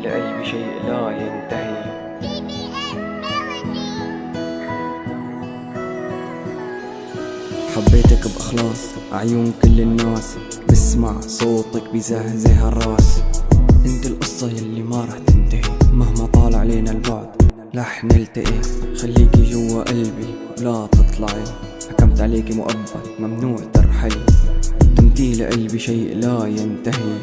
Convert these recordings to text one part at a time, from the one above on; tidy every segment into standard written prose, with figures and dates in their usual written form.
لقلبي شيء لا ينتهي. حبيتك بإخلاص عيون كل الناس، بسمع صوتك بزهزه الراس. انت القصة يلي ما رح تنتهي مهما طال علينا البعد، رح نلتقي. خليكي جوا قلبي لا تطلعي، حكمت عليكي مؤبد ممنوع ترحلي. انتي لقلبي شيء لا ينتهي،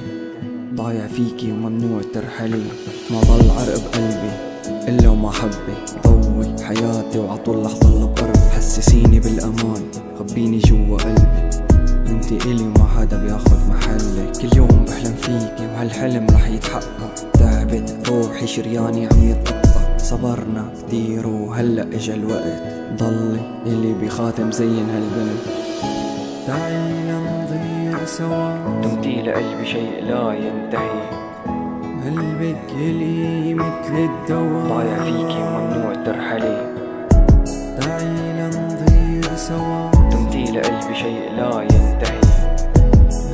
ضايع فيكي وممنوع ترحلي. ما ضل عرق بقلبي إلا وما حبي، ضوي حياتي وعطول لحظة بقربي. حسسيني بالأمان خبيني جوا قلبي، انتي إلي وما حدا بياخد محلك. كل يوم بحلم فيكي وهالحلم رح يتحقق. تعبت روحي شرياني عم يتقطع، صبرنا كتير وهلأ اجا الوقت. ضلي إلي بخاتم زين هالبنت، تعينا نضيع سوا. انتي لقلبي شيء لا ينتهي، قلبك إلي مثل الدواء، ضايع فيكي وممنوع ترحلي. تعينا نضيع سوا. انتي لقلبي شيء لا ينتهي،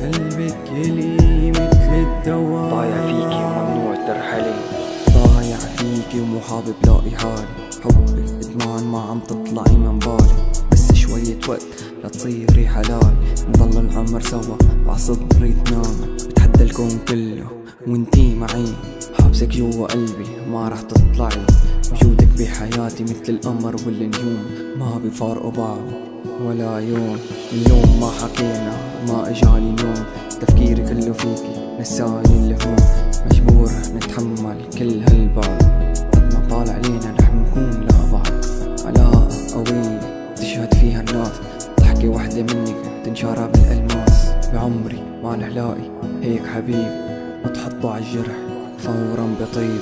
قلبك إلي مثل الدواء، ضايع فيكي وممنوع ترحلي. ضايع فيكي ومو حابب لاقي حالي، حبك ادمان ما عم تطلعي من بالي. بس شوية وقت لتصيري حلال، نضل العمر سوا وعصدري تنام. بتحدى الكون كله وانتي معي، حابسك جوا قلبي ما رح تطلعي. وجودك بحياتي مثل القمر والنجوم، ما بيفارقوا بعض ولا يوم. اليوم ما حكينا ما اجاني نوم، تفكيري كله فيكي نساني اللهوم. مجبور نتحمل كل هالبعد، قد ما طال علينا رح نكون لبعض. علاقة قوية تشهد فيها الناس، ضحكة وحدة منك تنشارها بالألماس. بعمري ما نلاقي هيك حبيب، وتحطه عالجرح فورا بطيب.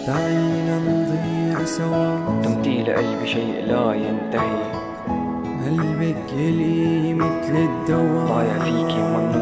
تعينا نضيع سوا. انتي لقلبي شيء لا ينتهي، قلبك إلي مثل الدواء، ضايع فيكي وممنوع